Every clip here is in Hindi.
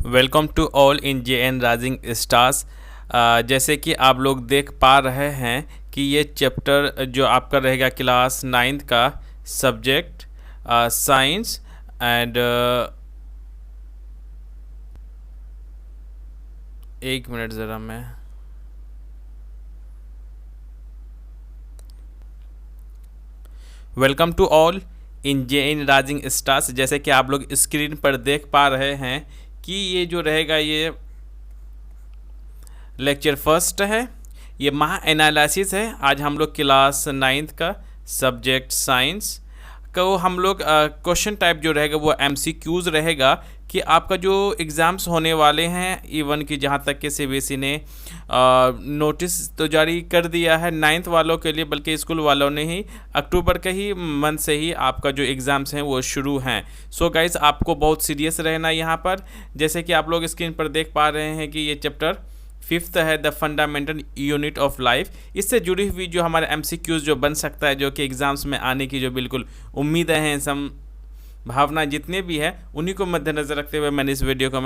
Welcome to all in J N Rising Stars. जैसे कि आप लोग देख पा रहे हैं कि ये चैप्टर जो आपका रहेगा क्लास 9th का सब्जेक्ट साइंस एंड एक मिनट ज़रा मैं welcome to all in J N Rising Stars. जैसे कि आप लोग स्क्रीन पर देख पा रहे हैं कि ये जो रहेगा ये लेक्चर फर्स्ट है, ये महा एनालिसिस है। आज हम लोग क्लास 9th का सब्जेक्ट साइंस को हम लोग क्वेश्चन टाइप जो रहेगा वो एमसीक्यूज रहेगा कि आपका जो एग्ज़ाम्स होने वाले हैं, इवन कि जहाँ तक कि सीबीएसई ने नोटिस तो जारी कर दिया है 9th वालों के लिए, बल्कि स्कूल वालों ने ही अक्टूबर के ही मंथ से ही आपका जो एग्ज़ाम्स हैं वो शुरू हैं। सो गाइस, आपको बहुत सीरियस रहना यहाँ पर। जैसे कि आप लोग स्क्रीन पर देख पा रहे हैं कि ये चैप्टर 5th है, the fundamental unit of life. इससे जुड़ी हुई जो हमारे एमसीक्यूज जो बन सकता है, जो कि एग्ज़ाम्स में आने की जो बिल्कुल उम्मीदें हैं, संभावना जितने भी है, उन्हीं को मद्देनज़र रखते हुए मैंने इस वीडियो को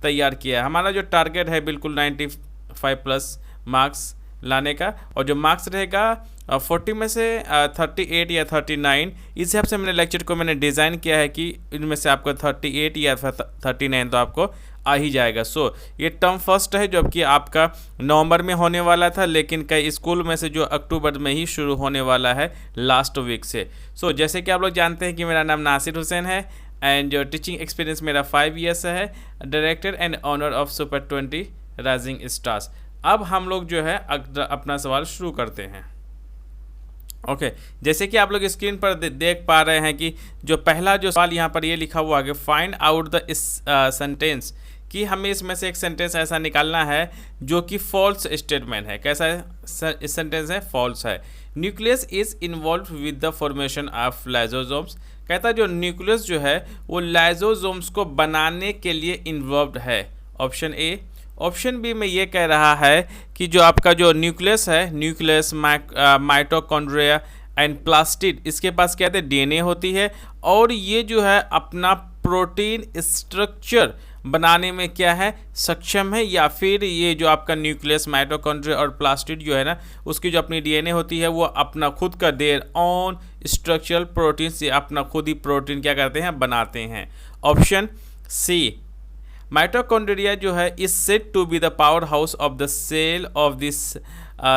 तैयार किया है। हमारा जो टारगेट है बिल्कुल 95+ मार्क्स लाने का, और जो मार्क्स रहेगा 40 में से 38 या 39, इस हिसाब से मैंने लेक्चर को डिज़ाइन किया है कि इनमें से आपको 38 या 39 तो आपको आ ही जाएगा। सो ये टर्म फर्स्ट है जो कि आपका नवंबर में होने वाला था, लेकिन कई स्कूल में से जो अक्टूबर में ही शुरू होने वाला है लास्ट वीक से। सो जैसे कि आप लोग जानते हैं कि मेरा नाम नासिर हुसैन है एंड जो टीचिंग एक्सपीरियंस मेरा 5 ईयर्स है, director and owner of Super 20 Rising Stars. अब हम लोग जो है अपना सवाल शुरू करते हैं। ओके, जैसे कि आप लोग स्क्रीन पर देख पा रहे हैं कि जो पहला जो सवाल यहाँ पर ये लिखा हुआ है, फाइंड आउट द सेंटेंस, कि हमें इसमें से एक सेंटेंस ऐसा निकालना है जो कि फॉल्स स्टेटमेंट है। कैसा है सेंटेंस है? फॉल्स है। Nucleus is involve with the formation of lysosomes. कहता है जो न्यूक्लियस जो है वो लाइजोसोम्स को बनाने के लिए इन्वॉल्व है। ऑप्शन ए। ऑप्शन बी में ये कह रहा है कि जो आपका जो न्यूक्लियस है, न्यूक्लियस, माइटोकॉन्ड्रिया एंड प्लास्टिड, इसके पास क्या है? डीएनए होती है, और ये जो है अपना प्रोटीन स्ट्रक्चर बनाने में क्या है? सक्षम है। या फिर ये जो आपका न्यूक्लियस, माइटोकॉन्ड्रिया और प्लास्टिड जो है ना, उसकी जो अपनी डीएनए होती है वो अपना खुद का देयर ऑन स्ट्रक्चरल प्रोटीन से अपना खुद ही प्रोटीन क्या करते हैं? बनाते हैं। ऑप्शन सी, माइटोकॉन्ड्रिया जो है is said to be the power house of the cell of this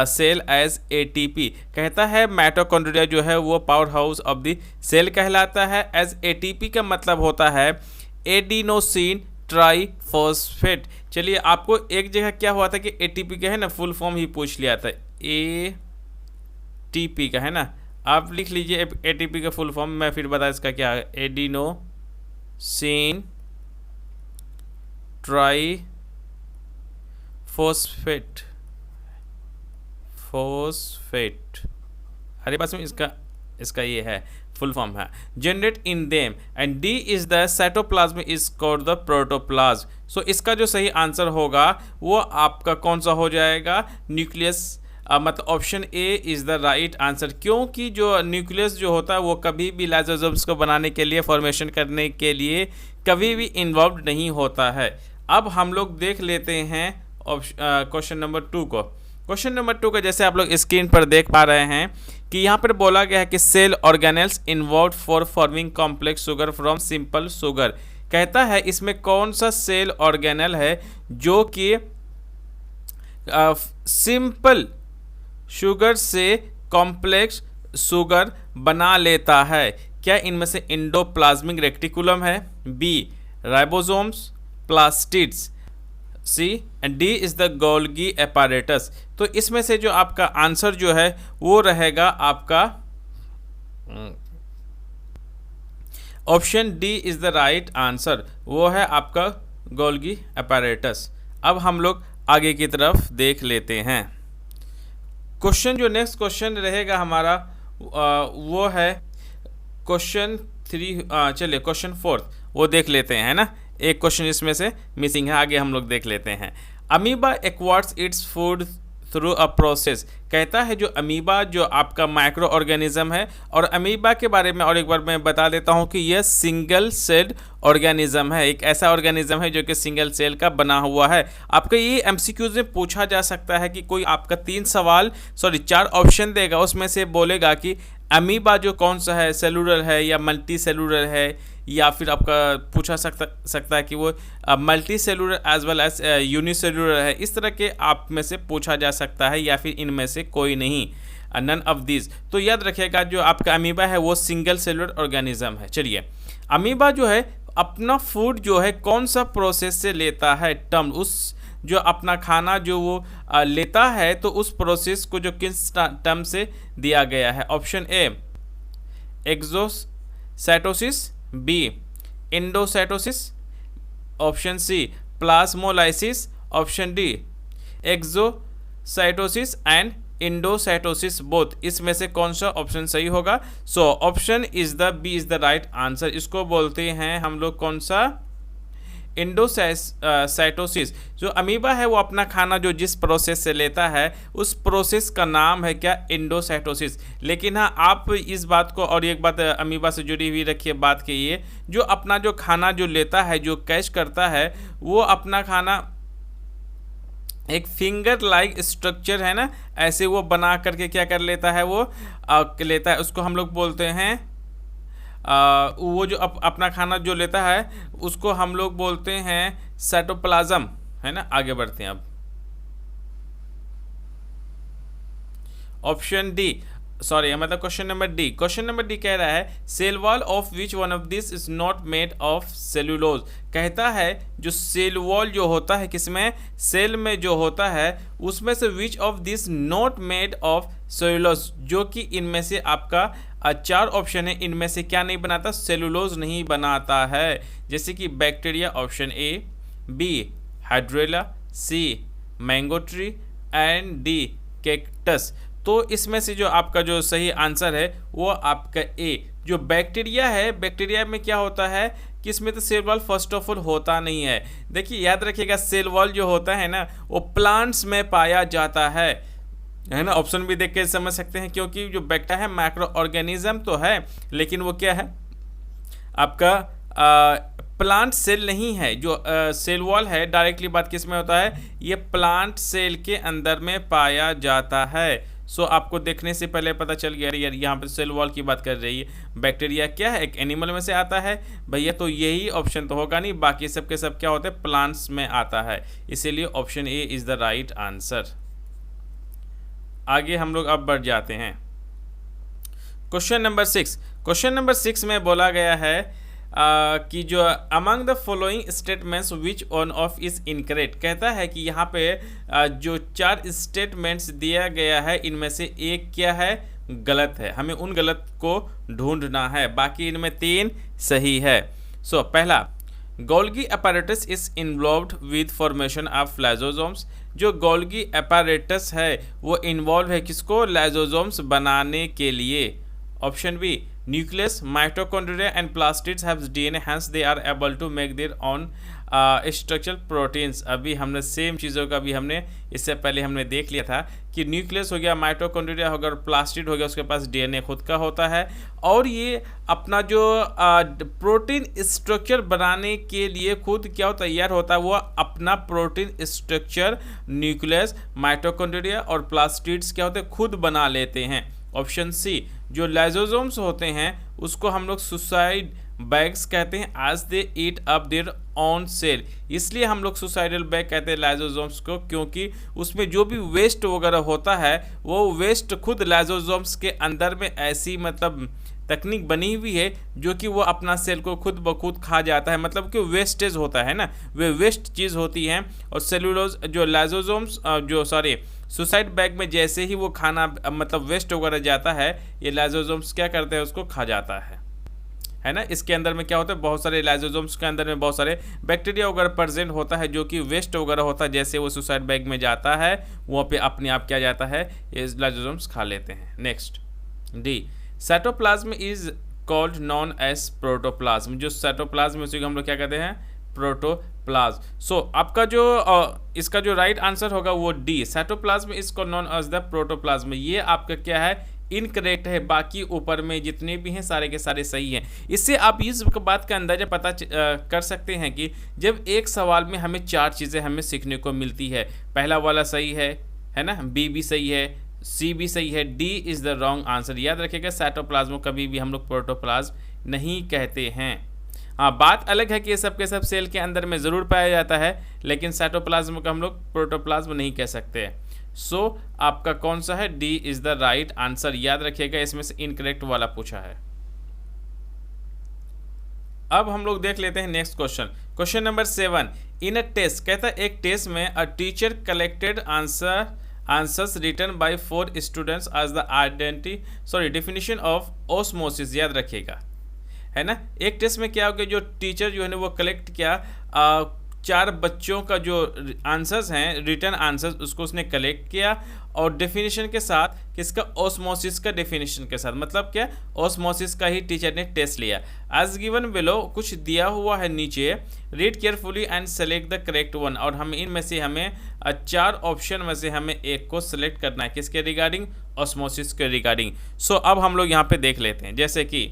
cell as ATP. कहता है माइटोकॉन्ड्रिया जो है वो power house of the cell कहलाता है। एज एटीपी का मतलब होता है एडिनोसिन ट्राइफॉस्फेट। चलिए, आपको एक जगह क्या हुआ था कि एटीपी का है ना फुल फॉर्म ही पूछ लिया था, एटीपी का है ना। आप लिख लीजिए एटीपी का फुल फॉर्म, मैं फिर बता इसका क्या है। एडिनोसिन ट्राइफॉस्फेट, हमारे पास में इसका ये है फुल फॉर्म है। Generate in them and D is the cytoplasm is called the protoplasm. So इसका जो सही आंसर होगा वो आपका कौन सा हो जाएगा? न्यूक्लियस। मतलब option A is the right answer, क्योंकि जो न्यूक्लियस जो होता है वो कभी भी लाइसोसोम्स को बनाने के लिए, फॉर्मेशन करने के लिए कभी भी इन्वॉल्व नहीं होता है। अब हम लोग देख लेते हैं क्वेश्चन नंबर 2 को। क्वेश्चन नंबर 2 को जैसे आप लोग स्क्रीन पर देख पा रहे हैं कि यहाँ पर बोला गया है कि cell organelles involve for forming complex sugar from simple sugar. कहता है इसमें कौन सा सेल ऑर्गेनेल है जो कि सिंपल शुगर से कॉम्प्लेक्स शुगर बना लेता है। क्या इनमें से एंडोप्लाज्मिक रेटिकुलम है, B ribosomes, plastids, C and D is the Golgi apparatus. तो इसमें से जो आपका आंसर जो है वो रहेगा आपका option D is the right answer, वो है आपका गोल्गी एपारेटस। अब हम लोग आगे की तरफ देख लेते हैं। क्वेश्चन जो नेक्स्ट क्वेश्चन रहेगा हमारा वो है क्वेश्चन 3। चलिए क्वेश्चन 4 वो देख लेते हैं, है ना। एक क्वेश्चन इसमें से मिसिंग है, आगे हम लोग देख लेते हैं। Amoeba acquires its food through a process. कहता है जो अमीबा जो आपका माइक्रो ऑर्गेनिज्म है, और अमीबा के बारे में और एक बार मैं बता देता हूँ कि यह सिंगल सेल्ड ऑर्गेनिज्म है, एक ऐसा ऑर्गेनिज्म है जो कि सिंगल सेल का बना हुआ है। आपका ये एमसीक्यूज में पूछा जा सकता है कि कोई आपका 4 ऑप्शन देगा, उसमें से बोलेगा कि अमीबा जो कौन सा है, सेलुलर है या मल्टी सेलुलर है, या फिर आपका पूछा सकता है कि वो multicellular as well as unicellular है। इस तरह के आप में से पूछा जा सकता है, या फिर इनमें से कोई नहीं, नन ऑफ दिस। तो याद रखिएगा जो आपका अमीबा है वो सिंगल सेलुलर ऑर्गेनिज्म है। चलिए, अमीबा जो है अपना फूड जो है कौन सा प्रोसेस से लेता है, टर्म उस जो अपना खाना जो वो लेता है, तो उस प्रोसेस को जो किस टर्म से दिया गया है। Option A exocytosis, B endocytosis, option C plasmolysis, option D exocytosis and endocytosis both. इसमें से कौन सा ऑप्शन सही होगा? So option is the B is the right answer. इसको बोलते हैं हम लोग कौन सा? इंडोसाइटोसिस। जो अमीबा है वो अपना खाना जो जिस प्रोसेस से लेता है उस प्रोसेस का नाम है क्या? इंडोसाइटोसिस। लेकिन हाँ, आप इस बात को और एक बात अमीबा से जुड़ी हुई रखिए, बात की ये जो अपना जो खाना जो लेता है, जो कैच करता है, वो अपना खाना एक फिंगर लाइक स्ट्रक्चर है ना, ऐसे वो बना करके क्या कर लेता है, वो लेता है। उसको हम लोग बोलते हैं वो जो अपना खाना जो लेता है उसको हम लोग बोलते हैं साइटोप्लाज्म, है ना। आगे बढ़ते हैं अब। ऑप्शन डी, सॉरी मतलब question number D. Question number D कह रहा है cell wall of which one of this is not made of cellulose. कहता है जो सेल वॉल जो होता है किसमें? सेल में जो होता है उसमें से which of this not made of cellulose, जो कि इनमें से आपका 4 ऑप्शन है, इनमें से क्या नहीं बनाता? सेलुलोज नहीं बनाता है। जैसे कि bacteria, option A, B hydrilla, C mango tree and D cactus. तो इसमें से जो आपका जो सही आंसर है वो आपका ए जो बैक्टीरिया है। बैक्टीरिया में क्या होता है कि इसमें तो cell wall first of all होता नहीं है। देखिए याद रखिएगा, सेल वॉल जो होता है ना वो प्लांट्स में पाया जाता है ना। ऑप्शन भी देख के समझ सकते हैं, क्योंकि जो बैक्टीरिया है माइक्रो ऑर्गेनिज्म तो है, लेकिन वो क्या है आपका प्लांट सेल नहीं है। जो सेल वॉल है डायरेक्टली बात किस में होता है? ये प्लांट सेल के अंदर में पाया जाता है। सो आपको देखने से पहले पता चल गया यार यहाँ पे सेल वॉल की बात कर रही है। बैक्टीरिया क्या है? एक एनिमल में से आता है भैया, तो यही ऑप्शन तो होगा नहीं, बाकी सब के सब क्या होते हैं? प्लांट्स में आता है। इसीलिए option A is the right answer. आगे हम लोग अब बढ़ जाते हैं क्वेश्चन नंबर 6। क्वेश्चन नंबर 6 में बोला गया है कि जो among the following statements which one of is incorrect. कहता है कि यहाँ पे जो 4 स्टेटमेंट्स दिया गया है इनमें से एक क्या है? गलत है। हमें उन गलत को ढूंढना है, बाकी इनमें 3 सही है। सो पहला, Golgi apparatus is involved with formation of lysosomes. जो गोल्गी अपैरेटस है वो इन्वॉल्व है किसको? लाइसोसोम्स बनाने के लिए। Option B, nucleus, mitochondria and plastids have DNA, hence they are able to make their own structural proteins। अभी हमने सेम चीज़ों का भी हमने इससे पहले हमने देख लिया था कि न्यूक्लियस हो गया, माइटोकॉन्ड्रिया हो गया और प्लास्टिड हो गया, उसके पास डीएनए खुद का होता है, और ये अपना जो प्रोटीन स्ट्रक्चर बनाने के लिए खुद क्या तैयार होता है? वो अपना प्रोटीन स्ट्रक्चर न्यूक्लियस, माइटोकॉन्ड्रिया और प्लास्टिड्स क्या होते हैं? खुद बना लेते हैं। ऑप्शन सी, जो लाइसोसोम्स होते हैं उसको हम लोग सुसाइड बैग्स कहते हैं, as they eat up their own cell. इसलिए हम लोग सुसाइडल बैग कहते हैं लाइसोसोम्स को, क्योंकि उसमें जो भी वेस्ट वगैरह होता है वो वेस्ट खुद लाइसोसोम्स के अंदर में ऐसी मतलब तकनीक बनी हुई है जो कि वो अपना सेल को खुद ब खुद खा जाता है। मतलब कि वेस्टेज होता है ना, वे वेस्ट चीज़ होती हैं। और सेलुलोज जो लाइसोसोम्स जो सुसाइड बैग में जैसे ही वो खाना मतलब वेस्ट वगैरह जाता है, ये लाइसोसोम्स क्या करते हैं? उसको खा जाता है ना। इसके अंदर में क्या होता है? बहुत सारे लाइसोसोम्स के अंदर में बहुत सारे बैक्टीरिया वगैरह प्रेजेंट होता है, जो कि वेस्ट वगैरह होता है, जैसे वो सुसाइड बैग में जाता है वहाँ पे अपने आप क्या जाता है? ये लाइसोसोम्स खा लेते हैं। Next, D cytoplasm is called known as protoplasm. जो साइटोप्लाज्म उसी को हम लोग क्या कहते हैं? प्रोटोप्लाज्म। सो आपका जो इसका जो राइट आंसर होगा वो D, cytoplasm is known as the protoplasm. ये आपका क्या है, इनकरेक्ट है। बाकी ऊपर में जितने भी हैं सारे के सारे सही हैं। इससे आप इस बात का अंदाजा पता कर सकते हैं कि जब एक सवाल में हमें 4 चीज़ें हमें सीखने को मिलती है, पहला वाला सही है ना, बी भी सही है, सी भी सही है, D is the wrong answer. याद रखिएगा साइटोप्लाज्म कभी भी हम लोग प्रोटोप्लाज्म नहीं कहते हैं। हाँ, बात अलग है कि ये सब के सब सेल के अंदर में ज़रूर पाया जाता है, लेकिन साइटोप्लाज्म को हम लोग प्रोटोप्लाज्म नहीं कह सकते। सो आपका कौन सा है, D is the right answer. याद रखिएगा इसमें से इनकरेक्ट वाला पूछा है। अब हम लोग देख लेते हैं next question, question number 7। In a test, कहता है एक टेस्ट में a teacher collected answers written by 4 students as the definition of osmosis. याद रखिएगा, है ना। एक टेस्ट में क्या हो गया, जो टीचर जो है ना वो कलेक्ट किया 4 बच्चों का जो आंसर्स हैं, रिटर्न आंसर्स, उसको उसने कलेक्ट किया और डेफिनेशन के साथ, किसका, ऑस्मोसिस का डेफिनेशन के साथ। मतलब क्या, ऑस्मोसिस का ही टीचर ने टेस्ट लिया। एज गिवन बिलो, कुछ दिया हुआ है नीचे, read carefully and select the correct one. और हम इनमें से हमें 4 ऑप्शन में से हमें एक को सिलेक्ट करना है, किसके रिगार्डिंग, ऑस्मोसिस के रिगार्डिंग। सो अब हम लोग यहाँ पे देख लेते हैं, जैसे कि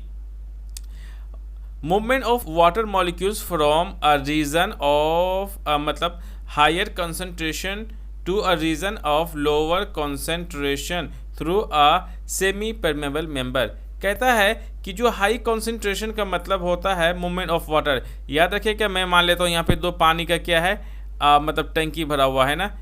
movement of water molecules from a region of मतलब higher concentration to a region of lower concentration through a semi permeable membrane. कहता है कि जो हाई कंसंट्रेशन का मतलब होता है मूवमेंट ऑफ वाटर। याद रखिए क्या, मैं मान लेता हूँ यहाँ पे 2 पानी का क्या है, मतलब टंकी भरा हुआ है ना,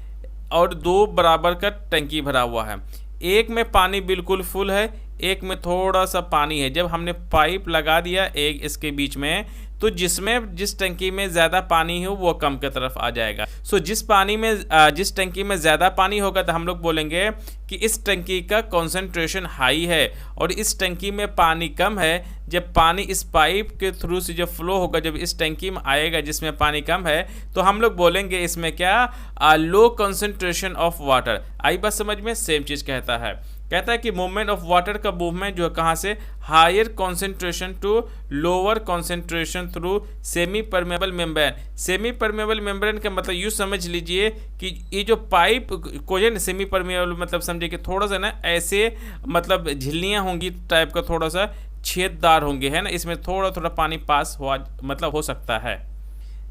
और 2 बराबर का टंकी भरा हुआ है। एक में पानी बिल्कुल फुल है, एक में थोड़ा सा पानी है। जब हमने पाइप लगा दिया एक इसके बीच में, तो जिस टंकी में ज़्यादा पानी हो वो कम की तरफ आ जाएगा। सो जिस टंकी में ज़्यादा पानी होगा तो हम लोग बोलेंगे कि इस टंकी का कंसंट्रेशन हाई है, और इस टंकी में पानी कम है। जब पानी इस पाइप के थ्रू से जब फ्लो होगा, जब इस टंकी में आएगा जिसमें पानी कम है, तो हम लोग बोलेंगे इसमें क्या, लो कंसंट्रेशन ऑफ वाटर। आई बात समझ में, सेम चीज़ कहता है कि मूवमेंट ऑफ वाटर का मूवमेंट जो है कहाँ से, higher concentration to lower concentration through semipermeable membrane. Semipermeable membrane का मतलब यूँ समझ लीजिए कि ये जो पाइप को है ना, सेमी परमेबल मतलब समझिए कि थोड़ा सा ना ऐसे मतलब झिल्लियाँ होंगी टाइप का, थोड़ा सा छेददार होंगे, है ना, इसमें थोड़ा थोड़ा पानी पास हो सकता है।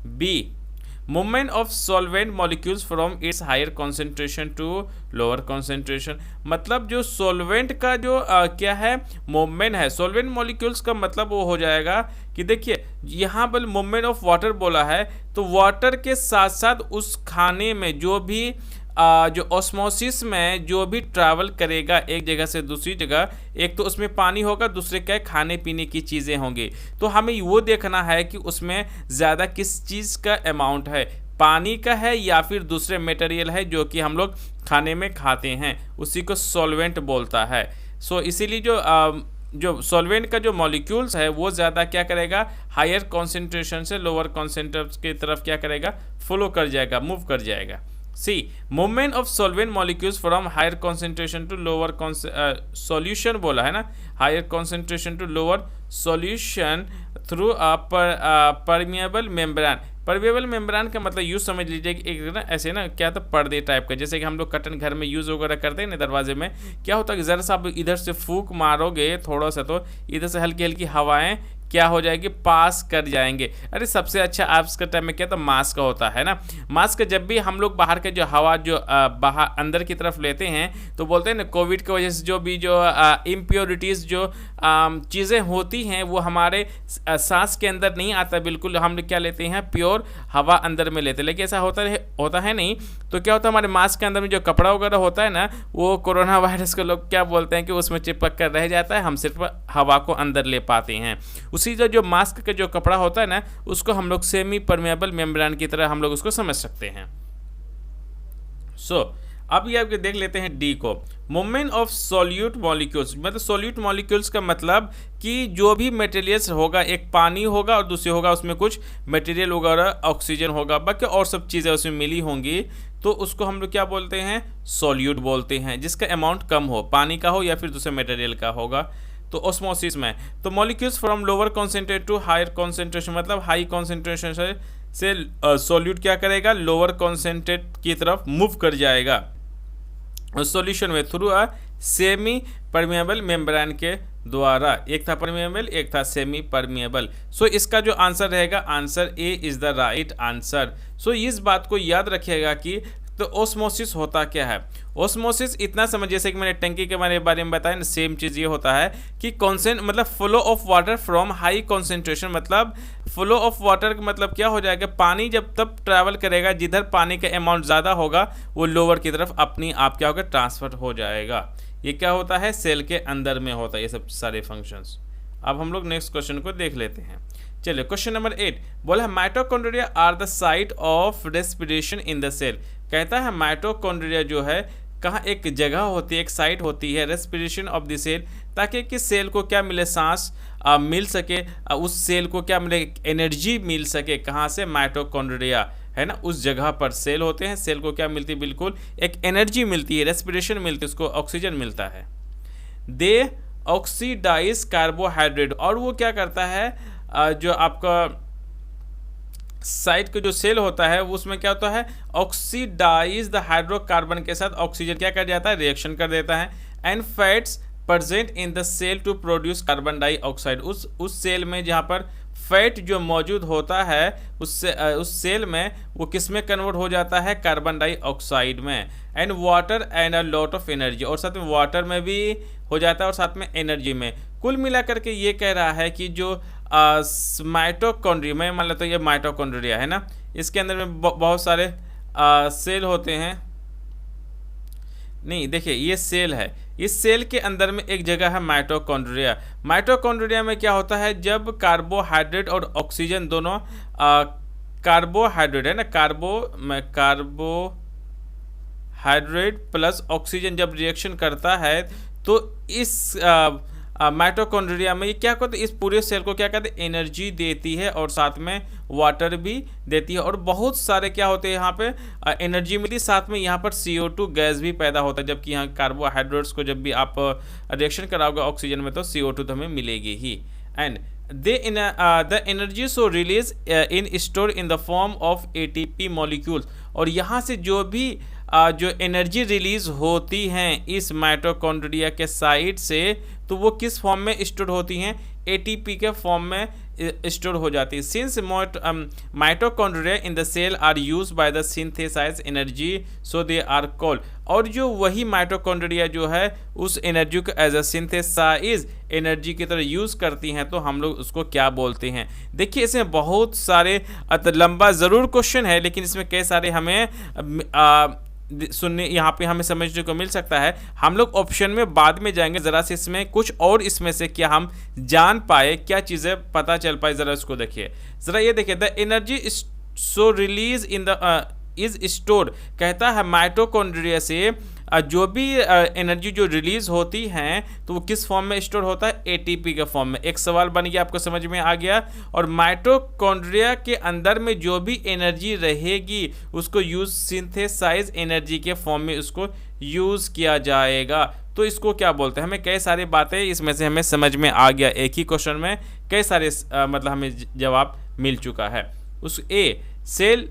B, movement of solvent molecules from its higher concentration to lower concentration. मतलब जो सॉल्वेंट का जो क्या है, मूवमेंट है, सॉल्वेंट मॉलिक्यूल्स का मतलब वो हो जाएगा कि देखिए यहाँ पर मूवमेंट ऑफ वाटर बोला है, तो वाटर के साथ साथ उस खाने में जो भी जो ऑस्मोसिस में जो भी ट्रैवल करेगा एक जगह से दूसरी जगह, एक तो उसमें पानी होगा, दूसरे क्या, खाने पीने की चीज़ें होंगी। तो हमें वो देखना है कि उसमें ज़्यादा किस चीज़ का अमाउंट है, पानी का है या फिर दूसरे मटेरियल है जो कि हम लोग खाने में खाते हैं, उसी को सॉल्वेंट बोलता है। सो इसीलिए जो सॉल्वेंट का जो मॉलिक्यूल्स है वो ज़्यादा क्या करेगा, हायर कॉन्सेंट्रेशन से लोअर कॉन्सेंट्रेशन की तरफ क्या करेगा, फ्लो कर जाएगा, मूव कर जाएगा। See, movement of solvent molecules from higher concentration to lower solution बोला है ना, higher concentration to lower solution through permeable membrane. Permeable membrane का मतलब यूज समझ लीजिए कि एक ना ऐसे ना क्या, तो पर्दे टाइप का, जैसे कि हम लोग कर्टन घर में यूज़ वगैरह करते हैं ना दरवाजे में, क्या होता है कि ज़रा सा आप इधर से फूंक मारोगे थोड़ा सा, तो इधर से हल्की हल्की हवाएं क्या हो जाएगी, पास कर जाएंगे। अरे सबसे अच्छा आज के टाइम में क्या, तो मास्क होता है ना, मास्क जब भी हम लोग बाहर के जो हवा जो बाहर अंदर की तरफ लेते हैं, तो बोलते हैं ना कोविड की वजह से जो भी जो इम्प्योरिटीज़ जो चीज़ें होती हैं वो हमारे सांस के अंदर नहीं आता, बिल्कुल हम लोग क्या लेते हैं, प्योर हवा अंदर में लेते हैं। लेकिन ऐसा होता है नहीं, तो क्या होता है, हमारे मास्क के अंदर में जो कपड़ा वगैरह होता है ना, वो कोरोना वायरस को लोग क्या बोलते हैं कि उसमें चिपक कर रह जाता है, हम सिर्फ हवा को अंदर ले पाते हैं। उसी जो मास्क का जो कपड़ा होता है ना, उसको हम लोग सेमी परमेबल मेम्ब्रेन की तरह हम लोग उसको समझ सकते हैं। सो अब ये आपके देख लेते हैं डी को, मूवमेंट ऑफ सॉल्यूट मॉलिक्यूल्स। मतलब सॉल्यूट मॉलिक्यूल्स का मतलब कि जो भी मटेरियल्स होगा, एक पानी होगा और दूसरी होगा उसमें कुछ मटेरियल वगैरह, ऑक्सीजन होगा, बाकी और सब चीज़ें उसमें मिली होंगी, तो उसको हम लोग क्या बोलते हैं, सॉल्यूट बोलते हैं, जिसका अमाउंट कम हो, पानी का हो या फिर दूसरे मटेरियल का होगा। तो ऑस्मोसिस में तो molecules from lower concentrate to higher concentration, मतलब हाई कॉन्सेंट्रेशन से से सॉल्यूट क्या करेगा, लोअर कॉन्सेंट्रेट की तरफ मूव कर जाएगा सॉल्यूशन में through a semi permeable membrane के द्वारा। एक था परमिएबल, एक था सेमी परमिएबल। सो इसका जो आंसर रहेगा, answer A is the right answer. So इस बात को याद रखिएगा कि तो ओस्मोसिस होता क्या है। ओस्मोसिस इतना समझ, जैसे कि मैंने टंकी के बारे में बताया ना, सेम चीज़ ये होता है कि मतलब flow of water from high concentration, मतलब फ्लो ऑफ वाटर का मतलब क्या हो जाएगा, पानी जब तब ट्रैवल करेगा जिधर पानी का अमाउंट ज़्यादा होगा वो लोअर की तरफ अपनी आप क्या होगा, ट्रांसफर हो जाएगा। ये क्या होता है, सेल के अंदर में होता है ये सब सारे फंक्शंस। अब हम लोग नेक्स्ट क्वेश्चन को देख लेते हैं। चलिए क्वेश्चन नंबर 8 बोला है mitochondria are the site of respiration in the cell. कहता है माइटोकॉन्ड्रिया जो है कहाँ एक जगह होती है, एक साइट होती है रेस्पिरेशन ऑफ द सेल, ताकि कि सेल को क्या मिले, सांस मिल सके, उस सेल को क्या मिले, एनर्जी मिल सके। कहाँ से, माइटोकॉन्ड्रिया है ना, उस जगह पर सेल होते हैं। सेल को क्या मिलती है, बिल्कुल एक एनर्जी मिलती है, रेस्पिरेशन मिलती है, उसको ऑक्सीजन मिलता है। दे ऑक्सीडाइज कार्बोहाइड्रेट, और वो क्या करता है, जो आपका साइट का जो सेल होता है उसमें क्या होता है, ऑक्सीडाइज द हाइड्रोकार्बन के साथ ऑक्सीजन क्या कर जाता है, रिएक्शन कर देता है। And fats present in the cell to produce carbon dioxide, उस सेल में जहाँ पर फैट जो मौजूद होता है उस सेल में वो किस में कन्वर्ट हो जाता है, कार्बन डाइऑक्साइड में। And water and a lot of energy, और साथ में वाटर में भी हो जाता है और साथ में एनर्जी में। कुल मिलाकर के ये कह रहा है कि जो माइटोकॉन्ड्रिया में, मान लेते हैं ये माइटोकॉन्ड्रिया है ना, इसके अंदर में बहुत सारे सेल होते हैं। नहीं देखिए ये सेल है, इस सेल के अंदर में एक जगह है माइटोकॉन्ड्रिया। माइटोकॉन्ड्रिया में क्या होता है, जब कार्बोहाइड्रेट और ऑक्सीजन दोनों कार्बोहाइड्रेट है ना, कार्बोहाइड्रेट प्लस ऑक्सीजन जब रिएक्शन करता है तो इस माइटोकॉन्ड्रिया में ये क्या करते हैं, इस पूरे सेल को क्या कहते हैं, एनर्जी देती है और साथ में वाटर भी देती है, और बहुत सारे क्या होते हैं यहाँ पे एनर्जी मिलती है, साथ में यहाँ पर CO2 गैस भी पैदा होता है। जबकि यहाँ कार्बोहाइड्रेट्स को जब भी आप रिएक्शन कराओगे ऑक्सीजन में तो CO2 तो हमें मिलेगी ही। And the energy so release in store in the form of ATP molecules, और यहाँ से जो भी जो एनर्जी रिलीज होती हैं इस माइटोकॉन्ड्रिया के साइड से, तो वो किस फॉर्म में स्टोर होती हैं, ATP के फॉर्म में स्टोर हो जाती है। Since mitochondria in the cell are use by the synthesize energy so they are called, और जो वही माइटोकॉन्ड्रिया जो है उस एनर्जी को एज अ सिंथेसाइज एनर्जी की तरह यूज करती हैं, तो हम लोग उसको क्या बोलते हैं। देखिए इसमें बहुत सारे लंबा ज़रूर क्वेश्चन है, लेकिन इसमें कई सारे हमें सुनने यहाँ पे हमें समझने को मिल सकता है। हम लोग ऑप्शन में बाद में जाएंगे, ज़रा से इसमें कुछ और इसमें से क्या हम जान पाए, क्या चीज़ें पता चल पाए, ज़रा इसको देखिए। ज़रा ये देखिए, the energy so release in the is stored, कहता है माइटोकॉन्ड्रिया से जो भी एनर्जी जो रिलीज होती हैं तो वो किस फॉर्म में स्टोर होता है, ATP के फॉर्म में। एक सवाल बन गया, आपको समझ में आ गया। और माइटोकॉन्ड्रिया के अंदर में जो भी एनर्जी रहेगी उसको यूज सिंथेसाइज एनर्जी के फॉर्म में उसको यूज़ किया जाएगा। तो इसको क्या बोलते हैं, हमें कई सारी बातें इसमें से हमें समझ में आ गया। एक ही क्वेश्चन में कई सारे मतलब हमें जवाब मिल चुका है। उस cell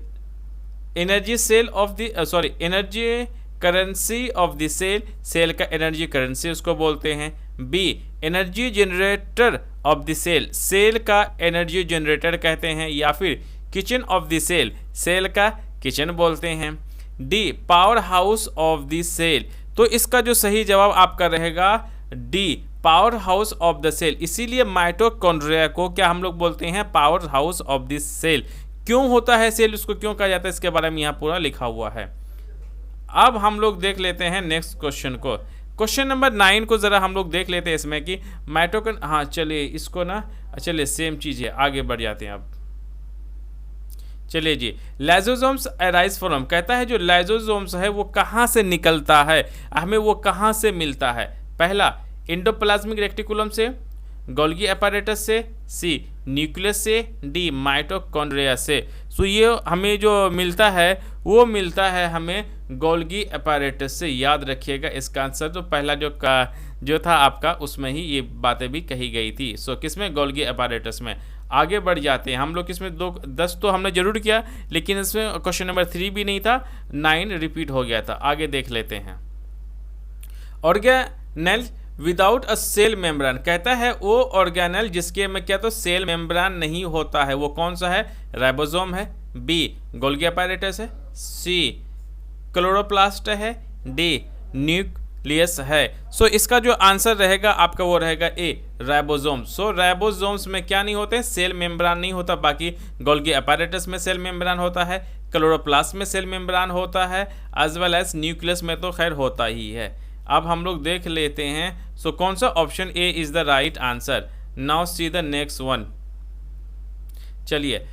energy cell of the sorry energy currency of the cell, cell का एनर्जी करेंसी उसको बोलते हैं। B energy generator of the cell, cell का एनर्जी जनरेटर कहते हैं। या फिर kitchen of the cell, cell का किचन बोलते हैं। D power house of the cell, तो इसका जो सही जवाब आपका रहेगा D power house of the cell. इसीलिए माइटोकॉन्ड्रिया को क्या हम लोग बोलते हैं, power house of the cell. क्यों होता है सेल, उसको क्यों कहा जाता है, इसके बारे में यहाँ पूरा लिखा हुआ है। अब हम लोग देख लेते हैं नेक्स्ट क्वेश्चन को। क्वेश्चन नंबर 9 को ज़रा हम लोग देख लेते हैं इसमें कि हाँ चलिए इसको ना, चलिए सेम चीज़ है, आगे बढ़ जाते हैं अब। चलिए जी, लाइसोसोम्स अराइज फ्रॉम, कहता है जो लाइसोसोम्स है वो कहाँ से निकलता है, हमें वो कहाँ से मिलता है। पहला एंडोप्लाज्मिक रेटिकुलम से, गोल्गी अपैरेटस से, सी न्यूक्लियस से, डी माइटोकॉन्ड्रिया से। सो ये हमें जो मिलता है वो मिलता है हमें गोल्गी अपैरेटस से। याद रखिएगा इसका आंसर तो पहला जो था आपका उसमें ही ये बातें भी कही गई थी। सो किसमें, गोल्गी अपैरेटस में। आगे बढ़ जाते हैं हम लोग। इसमें 10 तो हमने जरूर किया, लेकिन इसमें क्वेश्चन नंबर 3 भी नहीं था, 9 रिपीट हो गया था। आगे देख लेते हैं। Organelle without a cell membrane, कहता है वो ऑर्गेनेल जिसके में क्या तो सेल मेम्ब्रेन नहीं होता है, वो कौन सा है? राइबोसोम है, बी गोल्गी अपैरेटस है, सी क्लोरोप्लास्ट है, डी न्यूक्लियस है। सो इसका जो आंसर रहेगा आपका वो रहेगा ए राइबोसोम। सो राइबोसोम्स में क्या नहीं होते हैं? सेल मेम्ब्रेन नहीं होता। बाकी गोल्गी अपैरेटस में सेल मेम्ब्रेन होता है, क्लोरोप्लास्ट में सेल मेम्ब्रेन होता है, एज वेल एज न्यूक्लियस में तो खैर होता ही है। अब हम लोग देख लेते हैं। सो कौन सा option A is the right answer. Now see the next one. चलिए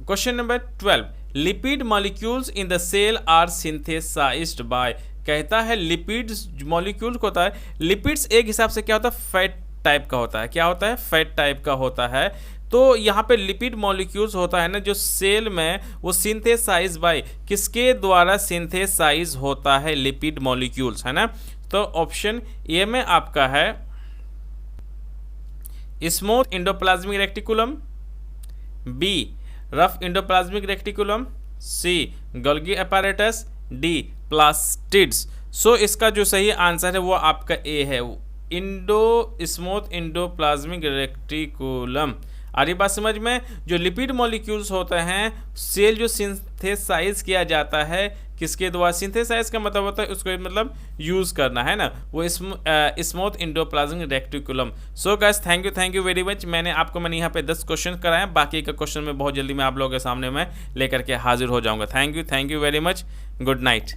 question number 12, lipid molecules in the cell are synthesized by, कहता है लिपिड्स मॉलिक्यूल होता है। लिपिड्स एक हिसाब से क्या होता है? फैट टाइप का होता है। क्या होता है? फैट टाइप का होता है। तो यहाँ पे लिपिड मॉलिक्यूल्स होता है ना जो सेल में, वो सिंथेसाइज बाय, किसके द्वारा सिंथेसाइज होता है? लिपिड मॉलिक्यूल्स, है ना। तो ऑप्शन ए में आपका है smooth endoplasmic reticulum, B rough endoplasmic reticulum, C Golgi apparatus, D plastids. So इसका जो सही आंसर है वो आपका ए है, स्मूथ एंडोप्लाज्मिक रेक्टिकुलम। आ रही बात समझ में? जो लिपिड मॉलिक्यूल्स होते हैं, सेल जो सिंथेसाइज किया जाता है किसके द्वारा? सिंथेसाइज का मतलब होता है उसको मतलब यूज़ करना, है ना, वो smooth endoplasmic reticulum. So guys thank you very much. मैंने यहाँ पे 10 क्वेश्चन कराए, बाकी का क्वेश्चन में बहुत जल्दी मैं आप लोगों के सामने में लेकर के हाजिर हो जाऊंगा। Thank you very much. Good night.